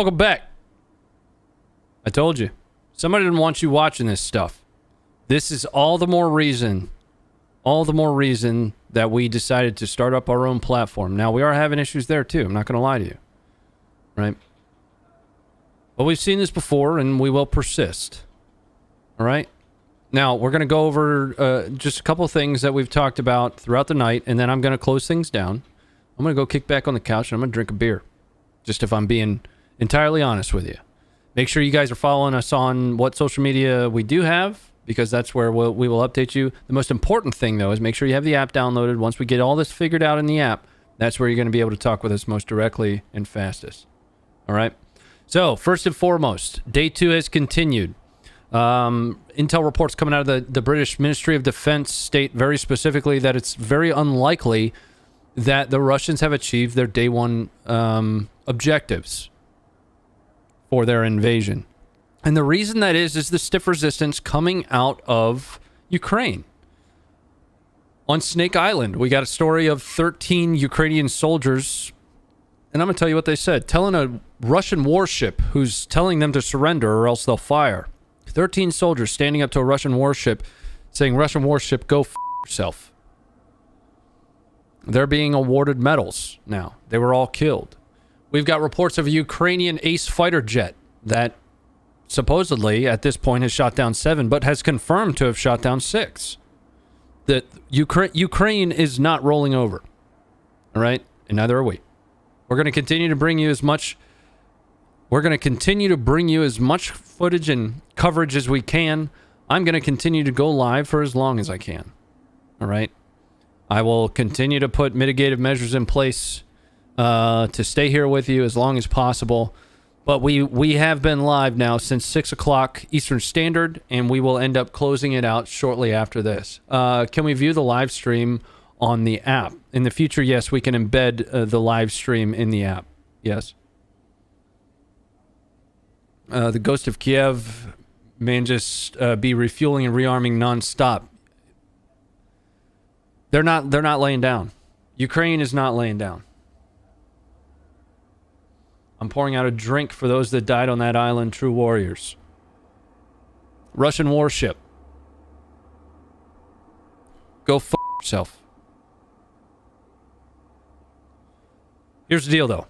Welcome back. I told you. Somebody didn't want you watching this stuff. This is all the more reason that we decided to start up our own platform. Now, we are having issues there too. I'm not going to lie to you. Right? But we've seen this before, and we will persist. All right? Now, we're going to go over just a couple of things that we've talked about throughout the night, and then I'm going to close things down. I'm going to go kick back on the couch, and I'm going to drink a beer. Just if I'm being entirely honest with you. Make sure you guys are following us on what social media we do have, because that's where we will update you. The most important thing, though, is make sure you have the app downloaded. Once we get all this figured out in the app, that's where you're going to be able to talk with us most directly and fastest. All right? So, first and foremost, day 2 has continued. Intel reports coming out of the British Ministry of Defense state very specifically that it's very unlikely that the Russians have achieved their day 1 objectives for their invasion. And the reason that is the stiff resistance coming out of Ukraine. On Snake Island, we got a story of 13 Ukrainian soldiers, and I'm going to tell you what they said, telling a Russian warship who's telling them to surrender or else they'll fire. 13 soldiers standing up to a Russian warship saying, Russian warship, go f*** yourself. They're being awarded medals now. They were all killed. We've got reports of a Ukrainian ace fighter jet that supposedly at this point has shot down 7, but has confirmed to have shot down 6. That Ukraine is not rolling over. All right? And neither are we. We're going to continue to bring you as much footage and coverage as we can. I'm going to continue to go live for as long as I can. All right? I will continue to put mitigative measures in place to stay here with you as long as possible. But we have been live now since 6 o'clock Eastern Standard, and we will end up closing it out shortly after this. Can we view the live stream on the app? In the future, yes, we can embed the live stream in the app. Yes. The Ghost of Kiev may just be refueling and rearming nonstop. They're not laying down. Ukraine is not laying down. I'm pouring out a drink for those that died on that island, true warriors. Russian warship. Go f*** yourself. Here's the deal, though.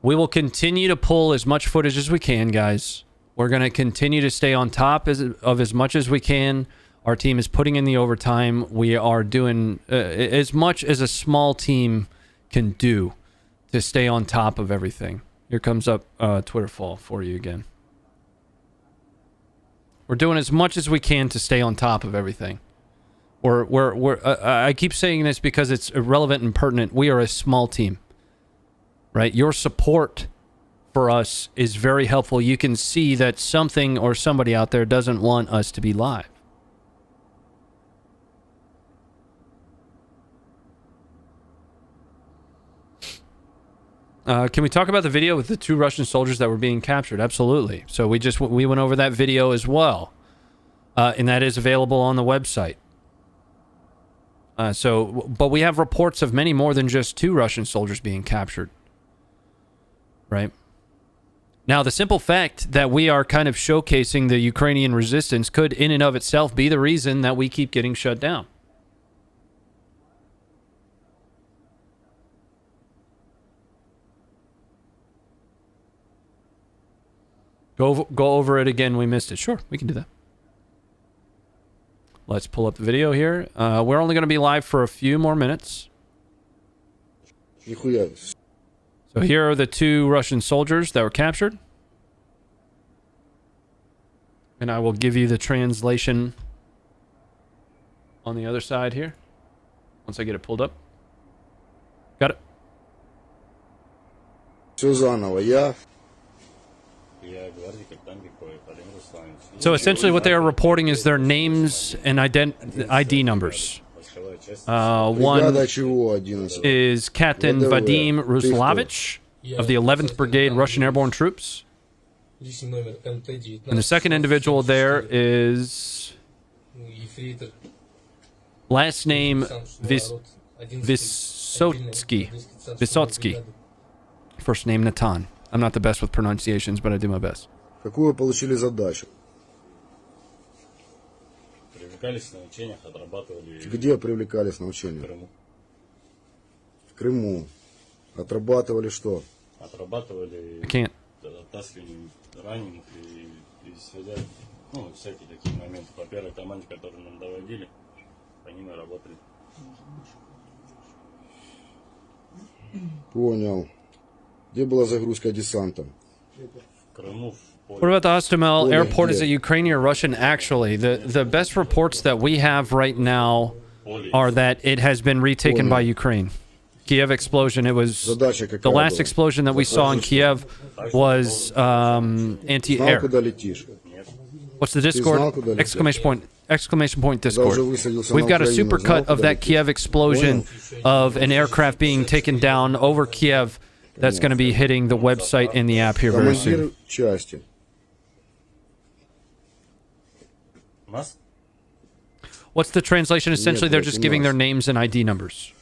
We will continue to pull as much footage as we can, guys. We're going to continue to stay on top of as much as we can. Our team is putting in the overtime. We are doing as much as a small team can do to stay on top of everything. Here comes up Twitter fall for you again. We're doing as much as we can to stay on top of everything. I keep saying this because it's irrelevant and pertinent. We are a small team, right? Your support for us is very helpful. You can see that something or somebody out there doesn't want us to be live. Can we talk about the video with the 2 Russian soldiers that were being captured? Absolutely. So we went over that video as well. And that is available on the website. But we have reports of many more than just 2 Russian soldiers being captured. Right? Now, the simple fact that we are kind of showcasing the Ukrainian resistance could in and of itself be the reason that we keep getting shut down. Go over it again. We missed it. Sure, we can do that. Let's pull up the video here. We're only going to be live for a few more minutes. So here are the 2 Russian soldiers that were captured. And I will give you the translation on the other side here. Once I get it pulled up. Got it. So essentially what they are reporting is their names and ID numbers. One is Captain Vadim Ruslavich of the 11th Brigade Russian Airborne Troops. And the second individual there is last name Vysotsky. First name Natan. I'm not the best with pronunciations, but I do my best. Какую получили задачу? Привлекались на учениях, отрабатывали. Где привлекались на учения? В Крыму. В Крыму. Отрабатывали что? Отрабатывали I can't. оттаскивание раненых и связать, ну, всякие такие моменты. По первой команде, которую нам доводили, по ним и работали. Понял. Где была загрузка десанта? В Крыму, в поле. What about the Hostomel Поле airport? где? Is it Ukrainian or Russian? Actually, the best reports that we have right now are that it has been retaken by Ukraine. Kiev explosion. It was Задача the какая last была? explosion that we saw in Kiev was Знал, anti-air. куда летишь? What's the знал, Discord? куда лететь? Exclamation point Когда Discord. уже высадился We've на got a Украину, super знал, cut of куда that лететь? Kiev explosion of an aircraft being taken down over Kiev. That's going to be hitting the website and the app here very soon. Командир части. Нас? What's the translation? Essentially, they're just giving their names and ID numbers.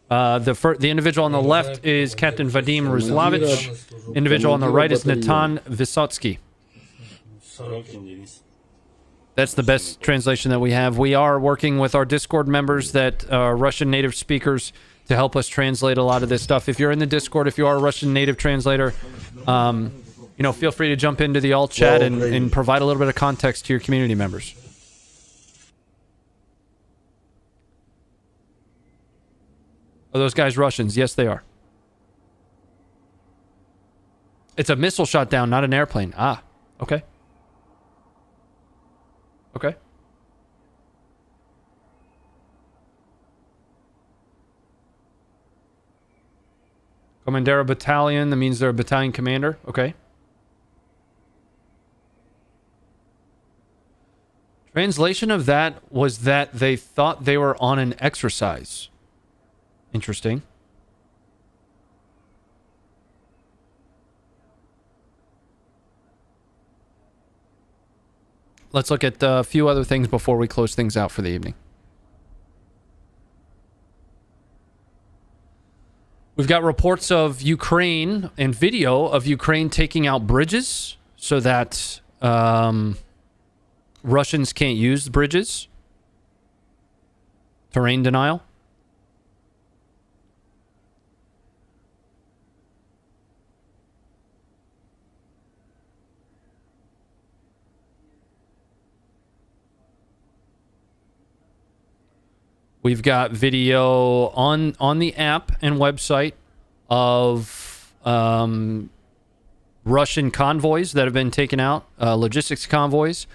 The individual on the left is Captain Vadim Ruslavich. Individual on the right is Natan Vysotsky. Сорокин Денис. That's the best translation that we have. We are working with our Discord members that are Russian native speakers to help us translate a lot of this stuff. If you're in the Discord, if you are a Russian native translator, you know, feel free to jump into the alt chat and provide a little bit of context to your community members. Are those guys Russians? Yes, they are. It's a missile shot down, not an airplane. Ah, okay. Okay. Commandera Battalion, that means they're a battalion commander. Okay. Translation of that was that they thought they were on an exercise. Interesting. Let's look at a few other things before we close things out for the evening. We've got reports of Ukraine and video of Ukraine taking out bridges so that Russians can't use the bridges. Terrain denial. We've got video on the app and website of Russian convoys that have been taken out, logistics convoys.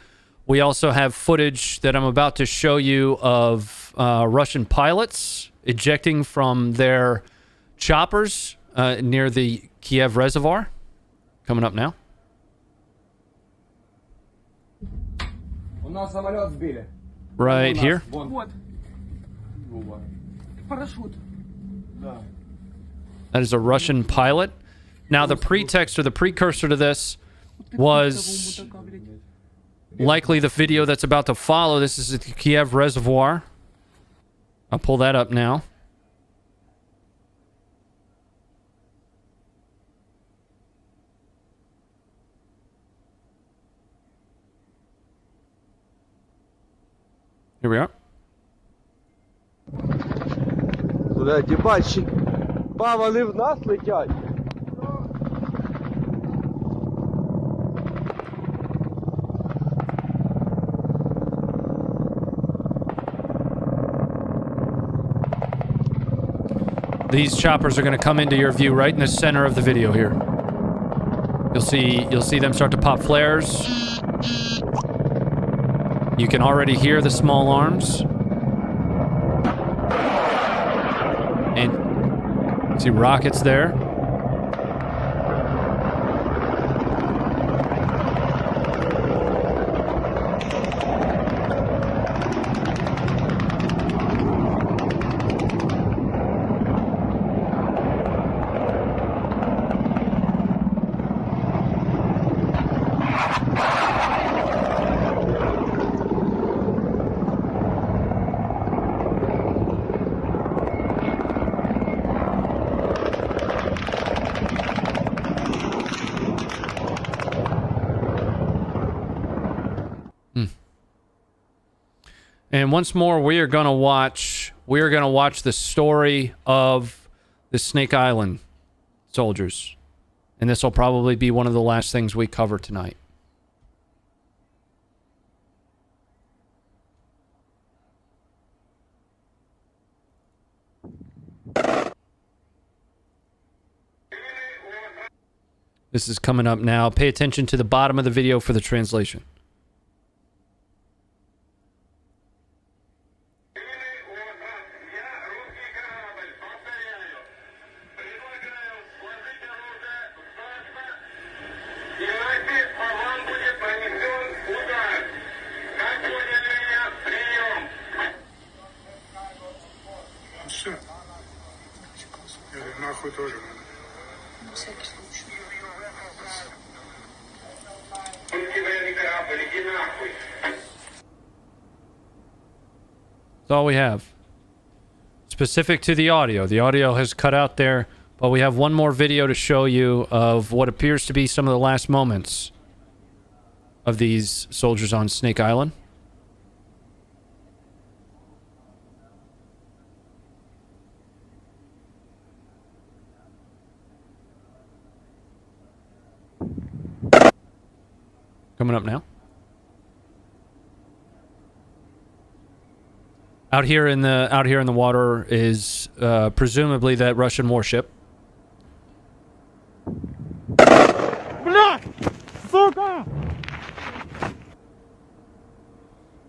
We also have footage that I'm about to show you of Russian pilots ejecting from their choppers near the Kiev reservoir. Coming up now. Right here. That is a Russian pilot. Now, the pretext or the precursor to this was likely the video that's about to follow. This is the Kiev reservoir. I'll pull that up now. Here we are. Блядь, ебать, па, вони в нас летять. These choppers are going to come into your view right in the center of the video here. You'll see them start to pop flares. You can already hear the small arms. And see rockets there. And once more, we are gonna watch the story of the Snake Island soldiers. And this will probably be one of the last things we cover tonight. This is coming up now. Pay attention to the bottom of the video for the translation. Все. Или нахуй тоже надо. На всякий случай. That's all we have. Specific to the audio. The audio has cut out there, but we have one more video to show you of what appears to be some of the last moments of these soldiers on Snake Island. Coming up now. Out here in the water is presumably that Russian warship.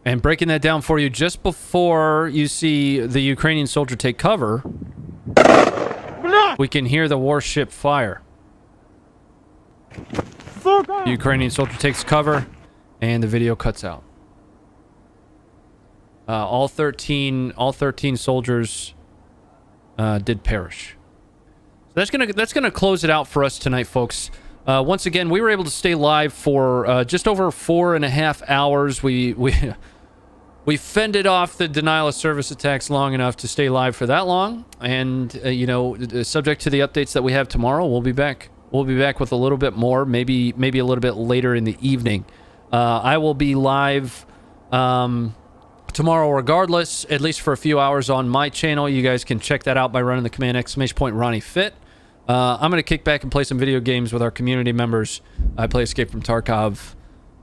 And breaking that down for you just before you see the Ukrainian soldier take cover, we can hear the warship fire. The Ukrainian soldier takes cover, and the video cuts out. All 13 soldiers did perish. So that's gonna close it out for us tonight, folks. Once again, we were able to stay live for just over 4.5 hours. We fended off the denial of service attacks long enough to stay live for that long, and you know, subject to the updates that we have tomorrow, we'll be back. We'll be back with a little bit more, maybe a little bit later in the evening. I will be live tomorrow regardless, at least for a few hours on my channel. You guys can check that out by running the command !RonnieFit. I'm going to kick back and play some video games with our community members. I play Escape from Tarkov.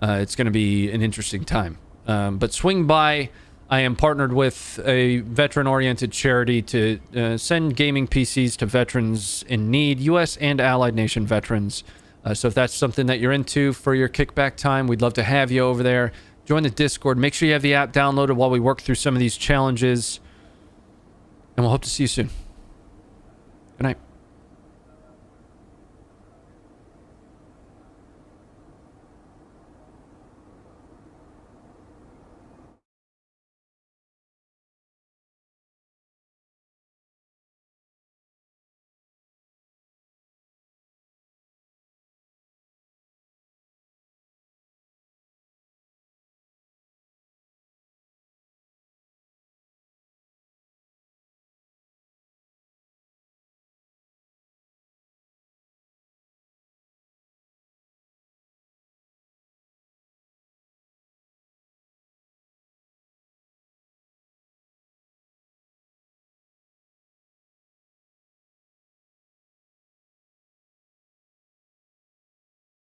It's going to be an interesting time. But swing by. I am partnered with a veteran-oriented charity to send gaming PCs to veterans in need, U.S. and allied nation veterans. So if that's something that you're into for your kickback time, we'd love to have you over there. Join the Discord. Make sure you have the app downloaded while we work through some of these challenges. And we'll hope to see you soon. Good night.